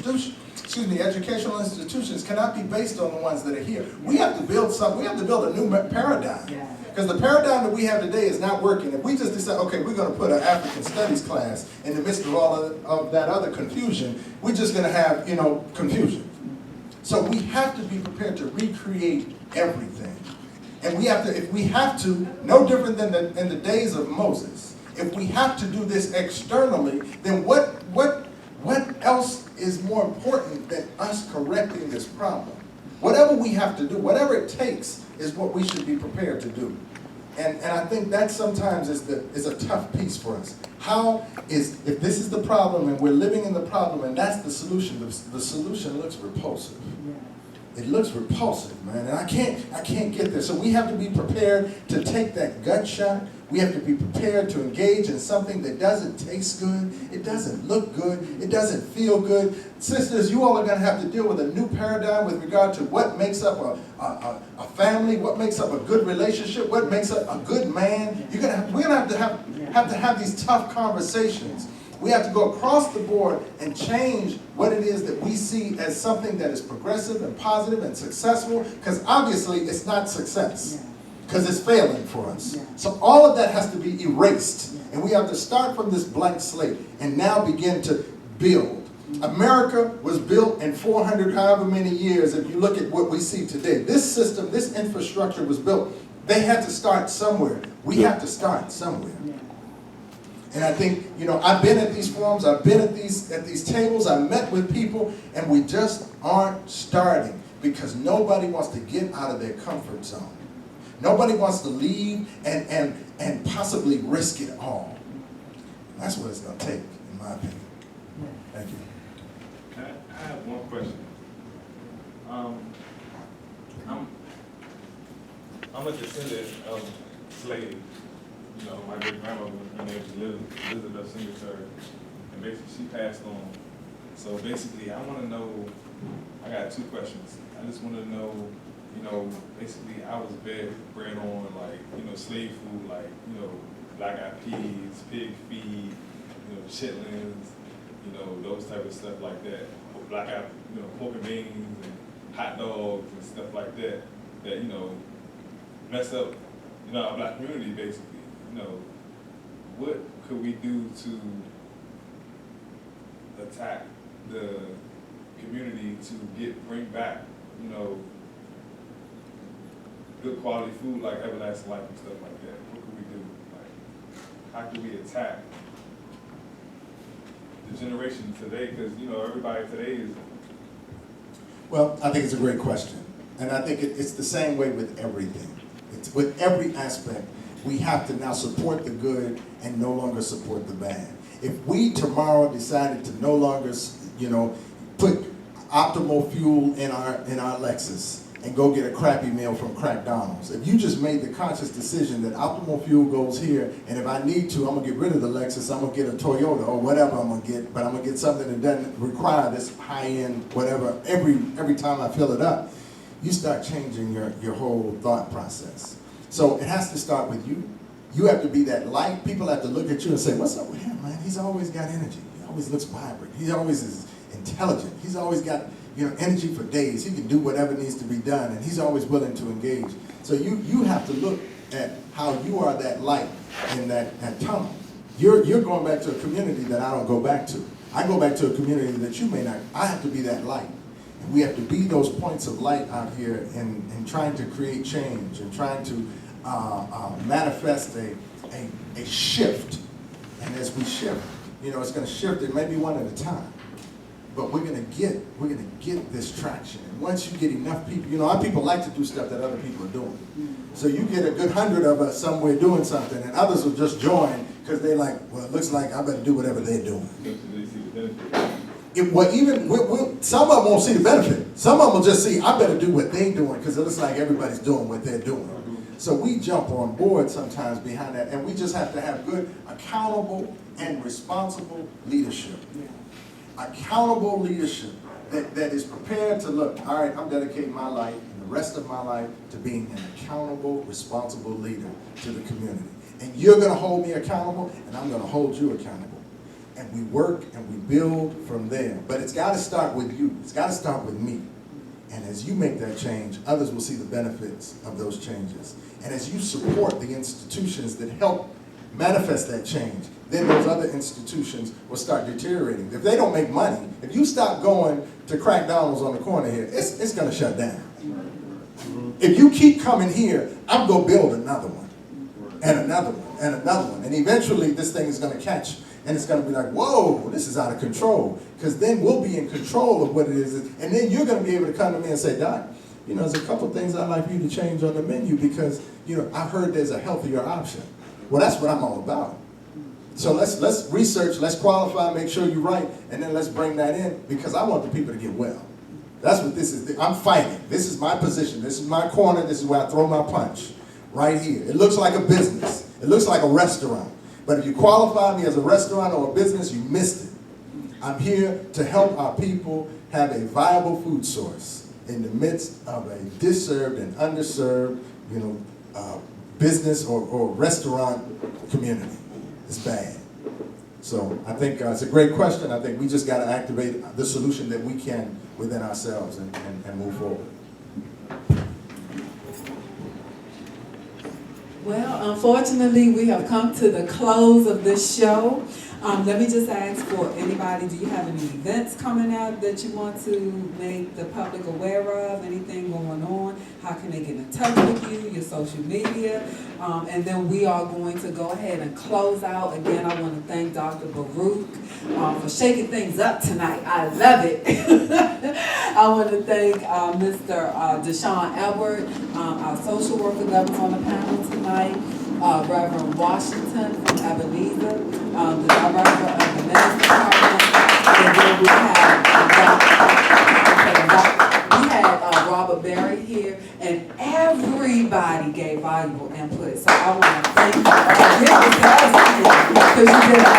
educational institutions cannot be based on the ones that are here. We have to build something. We have to build a new paradigm. Because the paradigm that we have today is not working. If we just decide, okay, we're going to put an African studies class in the midst of all of that other confusion, we're just going to have, confusion. So we have to be prepared to recreate everything. And we have to, if we have to, no different than in the days of Moses, if we have to do this externally, then what else is more important than us correcting this problem? Whatever we have to do, whatever it takes, is what we should be prepared to do. And I think that sometimes is a tough piece for us. If this is the problem and we're living in the problem and that's the solution looks repulsive. It looks repulsive, man, and I can't get there. So we have to be prepared to take that gut shot. We have to be prepared to engage in something that doesn't taste good, it doesn't look good, it doesn't feel good. Sisters, you all are going to have to deal with a new paradigm with regard to what makes up a family, what makes up a good relationship, what makes up a good man. We're going to have these tough conversations. We have to go across the board and change what it is that we see as something that is progressive and positive and successful, because obviously it's not success, because it's failing for us. So all of that has to be erased, and we have to start from this blank slate and now begin to build. America was built in 400 however many years. If you look at what we see today, this system, this infrastructure was built. They had to start somewhere. We have to start somewhere. And I think, I've been at these forums, I've been at these tables, I've met with people, and we just aren't starting because nobody wants to get out of their comfort zone. Nobody wants to leave and possibly risk it all. That's what it's going to take, in my opinion. Thank you. I have one question. I'm a descendant of slaves. My great grandmother, her name was Elizabeth Singletary, and basically she passed on. So basically, I want to know. I got two questions. I just want to know. Basically, I was bred on slave food, black eyed peas, pig feed, chitlins, those type of stuff like that. Black eyed, pork and beans and hot dogs and stuff like that. That mess up, our black community basically. What could we do to attack the community to bring back, good quality food like everlasting life and stuff like that? What could we do? How can we attack the generation today? Because everybody today is. Well, I think it's a great question, and I think it's the same way with everything. It's with every aspect. We have to now support the good and no longer support the bad. If we tomorrow decided to no longer, put optimal fuel in our Lexus and go get a crappy meal from McDonald's, if you just made the conscious decision that optimal fuel goes here, and if I need to, I'm gonna get rid of the Lexus, I'm gonna get a Toyota or whatever I'm gonna get, but I'm gonna get something that doesn't require this high-end whatever every time I fill it up, you start changing your whole thought process. So it has to start with you. You have to be that light. People have to look at you and say, what's up with him, man? He's always got energy. He always looks vibrant. He always is intelligent. He's always got energy for days. He can do whatever needs to be done, and he's always willing to engage. So you have to look at how you are that light in that tunnel. You're going back to a community that I don't go back to. I go back to a community that you may not. I have to be that light. And we have to be those points of light out here in trying to create change and trying to manifest a shift. And as we shift, it's going to shift. It may be one at a time, but we're going to get this traction. And once you get enough people, our people like to do stuff that other people are doing. So you get a good 100 of us somewhere doing something, and others will just join because they're like, well, it looks like I better do whatever they're doing. Some of them won't see the benefit. Some of them will just see, I better do what they're doing because it looks like everybody's doing what they're doing. So we jump on board sometimes behind that, and we just have to have good, accountable, and responsible leadership. Accountable leadership that is prepared to look, all right, I'm dedicating my life and the rest of my life to being an accountable, responsible leader to the community. And you're going to hold me accountable, and I'm going to hold you accountable. and we work and we build from there. But it's got to start with you. It's got to start with me. And as you make that change, others will see the benefits of those changes. And as you support the institutions that help manifest that change, then those other institutions will start deteriorating. If they don't make money, if you stop going to Crackdonald's on the corner here, it's going to shut down. If you keep coming here, I'm going to build another one, and another one, and another one. And eventually this thing is going to catch, and it's going to be like, whoa, this is out of control. Because then we'll be in control of what it is. And then you're going to be able to come to me and say, Doc, you know, there's a couple things I'd like you to change on the menu because, you know, I heard there's a healthier option. Well, that's what I'm all about. So let's research, let's qualify, make sure you're right, and then let's bring that in because I want the people to get well. That's what this is. I'm fighting. This is my position. This is my corner. This is where I throw my punch. Right here. It looks like a business. It looks like a restaurant. But if you qualify me as a restaurant or a business, you missed it. I'm here to help our people have a viable food source in the midst of a disserved and underserved, you know, business or restaurant community. It's bad. So I think it's a great question. I think we just got to activate the solution that we can within ourselves and move forward. Well, unfortunately, we have come to the close of this show. Let me just ask for anybody, do you have any events coming out that you want to make the public aware of? Anything going on? How can they get in touch with you, your social media? And then we are going to go ahead and close out. Again, I want to thank Dr. Baruch for shaking things up tonight. I love it. I want to thank Mr. Deshaun Edward, our social worker that was on the panel tonight. Reverend Washington from Ebenezer, the director of the men's department, and then we had Robert Berry here, and everybody gave valuable input. So I want to thank you all because you did an